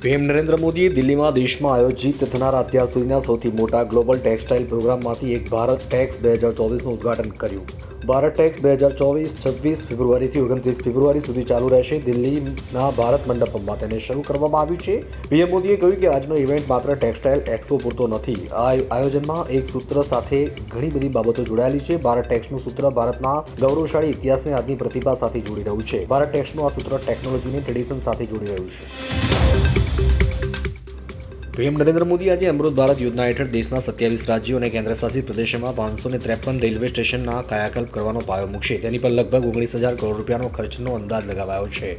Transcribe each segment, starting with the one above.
PM Narendra મોદીએ દિલ્હીમાં દેશમાં આયોજિત થનારા અત્યાર સુધીના સૌથી મોટા ગ્લોબલ ટેક્સટાઇલ પ્રોગ્રામમાંથી એક ભારત ટેક્સ 2024નું ઉદ્ઘાટન કર્યું. ભારત ટેક્સ 2024 26 ફેબ્રુઆરીથી 29 ફેબ્રુઆરી સુધી ચાલુ રહેશે. દિલ્હીના ભારત મંડપમાં તેને શરૂ કરવામાં આવ્યું છે. પીએમ મોદીએ કહ્યું કે આજનો ઇવેન્ટ માત્ર ટેક્સટાઇલ એક્સપો પૂરતો નથી. આ આયોજનમાં એક સૂત્ર સાથે ઘણી બધી બાબતો જોડાયેલી છે. ભારત ટેક્સનું સૂત્ર ભારતના ગૌરવશાળી ઇતિહાસને આજની પ્રતિભા સાથે જોડી રહ્યું છે. ભારત ટેક્સનું આ સૂત્ર ટેકનોલોજીને ટ્રેડિશન સાથે જોડી રહ્યું છે. પીએમ નરેન્દ્ર મોદી આજે અમૃત ભારત યોજના હેઠળ દેશના 27 રાજ્યો અને કેન્દ્રશાસિત પ્રદેશોમાં 553 રેલવે સ્ટેશનના કાયાકલ્પ કરવાનો પાયો મૂકશે. તેની પર લગભગ 19,000 કરોડ રૂપિયાનો ખર્ચનો અંદાજ લગાવાયો છે.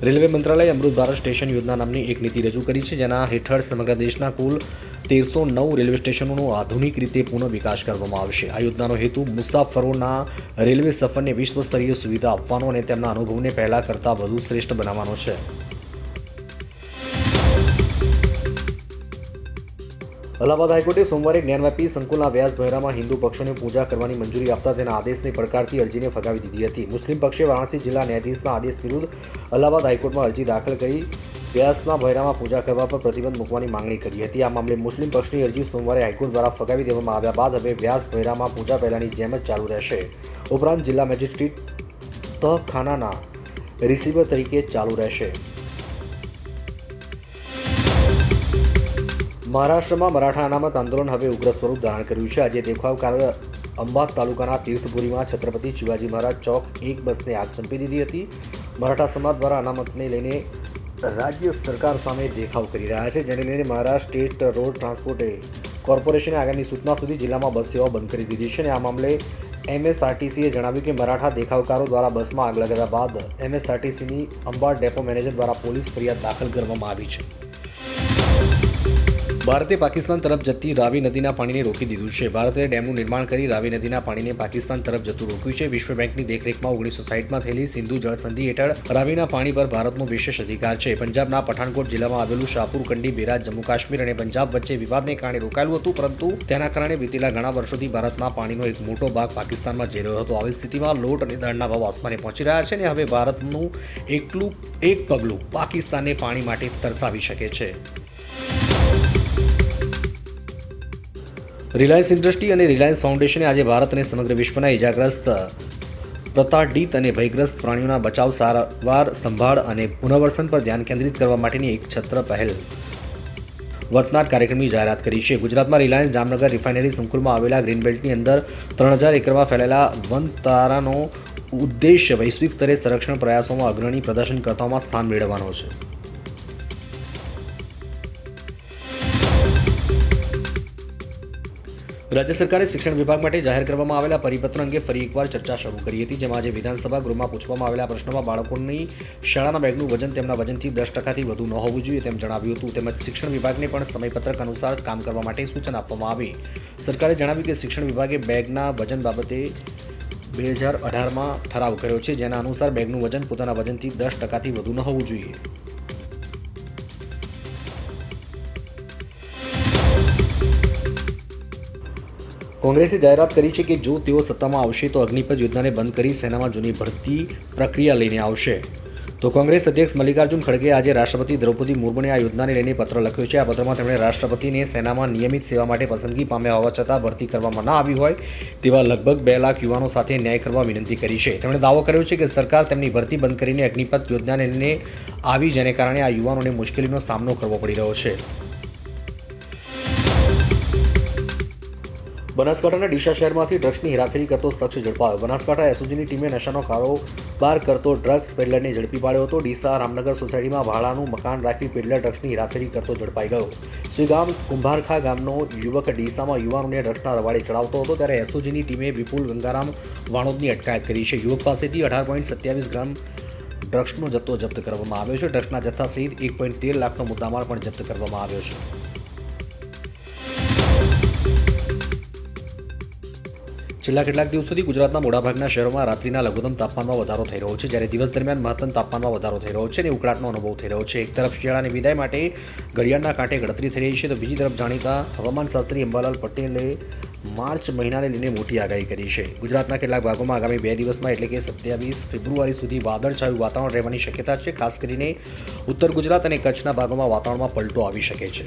રેલવે મંત્રાલયે અમૃત ભારત સ્ટેશન યોજના નામની એક નીતિ રજૂ કરી છે, જેના હેઠળ સમગ્ર દેશના કુલ 1309 રેલવે સ્ટેશનોનો આધુનિક રીતે પુનઃ વિકાસ કરવામાં આવશે. આ યોજનાનો હેતુ મુસાફરોના રેલવે સફરને વિશ્વસ્તરીય સુવિધા આપવાનો અને તેમના અનુભવને પહેલા કરતાં વધુ શ્રેષ્ઠ બનાવવાનો છે. અલ્હાબાદ હાઈકોર્ટે સોમવારે જ્ઞાનવ્યાપી સંકુલના વ્યાસ ભોંયરામાં હિન્દુ પક્ષોને પૂજા કરવાની મંજૂરી આપતા તેના આદેશને પડકારતી અરજીને ફગાવી દીધી હતી. મુસ્લિમ પક્ષે વારાણસી જિલ્લા ન્યાયાધીશના આદેશ વિરુદ્ધ અલ્હાબાદ હાઈકોર્ટમાં અરજી દાખલ કરી વ્યાસના ભોંયરામાં પૂજા કરવા પર પ્રતિબંધ મૂકવાની માંગણી કરી હતી. આ મામલે મુસ્લિમ પક્ષની અરજી સોમવારે હાઈકોર્ટ દ્વારા ફગાવી દેવામાં આવ્યા બાદ હવે વ્યાસ ભોંયરામાં પૂજા પહેલાની જેમ જ ચાલુ રહેશે. ઉપરાંત જિલ્લા મેજિસ્ટ્રેટ તહખાનાના રિસીવર તરીકે ચાલુ રહેશે. મહારાષ્ટ્રમાં મરાઠા અનામત આંદોલન હવે ઉગ્ર સ્વરૂપ ધારણ કર્યું છે. આજે દેખાવકારોએ અંબાદ તાલુકાના તીર્થપુરીમાં છત્રપતિ શિવાજી મહારાજ ચોક એક બસને આગ ચંપી દીધી હતી. મરાઠા સમાજ દ્વારા અનામતને લઈને રાજ્ય સરકાર સામે દેખાવ કરી રહ્યા છે, જેને લઈને મહારાષ્ટ્ર સ્ટેટ રોડ ટ્રાન્સપોર્ટ કોર્પોરેશને આગામી સૂચના સુધી જિલ્લામાં બસ સેવાઓ બંધ કરી દીધી છે. અને આ મામલે એમએસઆરટીસીએ જણાવ્યું કે મરાઠા દેખાવકારો દ્વારા બસમાં આગ લગાવ્યા બાદ એમએસઆરટીસીની અંબાડ ડેપો મેનેજર દ્વારા પોલીસ ફરિયાદ દાખલ કરવામાં આવી છે. ભારતે પાકિસ્તાન તરફ જતી રાવી નદીના પાણીને રોકી દીધું છે. ભારતે ડેમનું નિર્માણ કરી રાવી નદીના પાણીને પાકિસ્તાન તરફ જતું રોક્યું છે. વિશ્વ બેંકની દેખરેખમાં 1960માં થયેલી સિંધુ જળ સંધિ હેઠળ રાવીના પાણી પર ભારતનો વિશેષ અધિકાર છે. પંજાબના પઠાણકોટ જિલ્લામાં આવેલું શાહપુર કંડી બેરાજ જમ્મુ કાશ્મીર અને પંજાબ વચ્ચે વિવાદને કારણે રોકાયેલું હતું, પરંતુ તેના કારણે વીતેલા ઘણા વર્ષોથી ભારતના પાણીનો એક મોટો ભાગ પાકિસ્તાનમાં જઈ રહ્યો હતો. આવી સ્થિતિમાં લોટ અને દાળના ભાવ આસમાને પહોંચી રહ્યા છે અને હવે ભારતનું એક પગલું પાકિસ્તાનને પાણી માટે તરસાવી શકે છે. રિલાયન્સ ઇન્ડસ્ટ્રી અને રિલાયન્સ ફાઉન્ડેશને આજે ભારત અને સમગ્ર વિશ્વના ઇજાગ્રસ્ત, પ્રતાડિત અને ભયગ્રસ્ત પ્રાણીઓના બચાવ, સારવાર, સંભાળ અને પુનર્વસન પર ધ્યાન કેન્દ્રિત કરવા માટેની એક છત્ર પહેલ વર્તનાર કાર્યક્રમની જાહેરાત કરી છે. ગુજરાતમાં રિલાયન્સ જામનગર રિફાઇનરી સંકુલમાં આવેલા ગ્રીન બેલ્ટની અંદર 3000 એકરમાં ફેલાયેલા વનતારાનો ઉદ્દેશ્ય વૈશ્વિક સ્તરે સંરક્ષણ પ્રયાસોમાં અગ્રણી પ્રદર્શનકર્તાઓમાં સ્થાન મેળવવાનો છે. રાજ્ય સરકારે શિક્ષણ વિભાગ માટે જાહેર કરવામાં આવેલા પરિપત્ર અંગે ફરી એકવાર ચર્ચા શરૂ કરી હતી, જેમાં આજે વિધાનસભા ગૃહમાં પૂછવામાં આવેલા પ્રશ્નમાં બાળકોની શાળાના બેગનું વજન તેમના વજનથી 10%થી વધુ ન હોવું જોઈએ તેમ જણાવ્યું હતું. તેમજ શિક્ષણ વિભાગને પણ સમયપત્રક અનુસાર કામ કરવા માટે સૂચન આપવામાં આવી. સરકારે જણાવ્યું કે શિક્ષણ વિભાગે બેગના વજન બાબતે 2018માં ઠરાવ કર્યો છે, જેના અનુસાર બેગનું વજન પોતાના વજનથી 10%થી વધુ ન હોવું જોઈએ. કોંગ્રેસે જાહેરાત કરી છે કે જો તેઓ સત્તામાં આવશે તો અગ્નિપથ યોજનાને બંધ કરી સેનામાં જૂની ભરતી પ્રક્રિયા લઈને આવશે. તો કોંગ્રેસ અધ્યક્ષ મલ્લિકાર્જુન ખડગે આજે રાષ્ટ્રપતિ દ્રૌપદી મુર્મુને આ યોજનાને લઈને પત્ર લખ્યો છે. આ પત્રમાં તેમણે રાષ્ટ્રપતિને સેનામાં નિયમિત સેવા માટે પસંદગી પામ્યા હોવા છતાં ભરતી કરવામાં ન આવી હોય તેવા લગભગ 2 લાખ યુવાનો સાથે ન્યાય કરવા વિનંતી કરી છે. તેમણે દાવો કર્યો છે કે સરકાર તેમની ભરતી બંધ કરીને અગ્નિપથ યોજનાને લઈને આવી, જેને કારણે આ યુવાનોને મુશ્કેલીનો સામનો કરવો પડી રહ્યો છે. બનાસકાંઠાના ડીસા શહેરમાંથી ડ્રગ્સની હેરાફેરી કરતો શખ્સ ઝડપાયો. બનાસકાંઠા એસઓજીની ટીમે નશાનો કારોબાર કરતો ડ્રગ્સ પેડલરને ઝડપી પાડ્યો હતો. ડીસા રામનગર સોસાયટીમાં ભાડાનું મકાન રાખી પેડલર ડ્રગ્સની હેરાફેરી કરતો ઝડપાઈ ગયો. સુઈગામ કુંભારખા ગામનો યુવક ડીસામાં યુવાનોને ડ્રગ્સના રવાડે ચડાવતો હતો, ત્યારે એસઓજીની ટીમે વિપુલ ગંગારામ વાણોદની અટકાયત કરી છે. યુવક પાસેથી 18.27 ગ્રામ ડ્રગ્સનો જથ્થો જપ્ત કરવામાં આવ્યો છે. ડ્રગ્સના જથ્થા સહિત 1.13 લાખનો મુદ્દામાલ પણ જપ્ત કરવામાં આવ્યો છે. છેલ્લા કેટલાક દિવસોથી ગુજરાતના મોટાભાગના શહેરોમાં રાત્રિના લઘુત્તમ તાપમાનમાં વધારો થઈ રહ્યો છે, જ્યારે દિવસ દરમિયાન મહત્તમ તાપમાનમાં વધારો થઈ રહ્યો છે અને ઉકળાટનો અનુભવ થઈ રહ્યો છે. એક તરફ શિયાળાની વિદાય માટે ઘડિયાળના કાંઠે ગણતરી થઈ રહી છે, તો બીજી તરફ જાણીતા હવામાનશાસ્ત્રી અંબાલાલ પટેલે માર્ચ મહિનાને લઈને મોટી આગાહી કરી છે. ગુજરાતના કેટલાક ભાગોમાં આગામી 2 દિવસમાં એટલે કે 27 ફેબ્રુઆરી સુધી વાદળછાયું વાતાવરણ રહેવાની શક્યતા છે. ખાસ કરીને ઉત્તર ગુજરાત અને કચ્છના ભાગોમાં વાતાવરણમાં પલટો આવી શકે છે.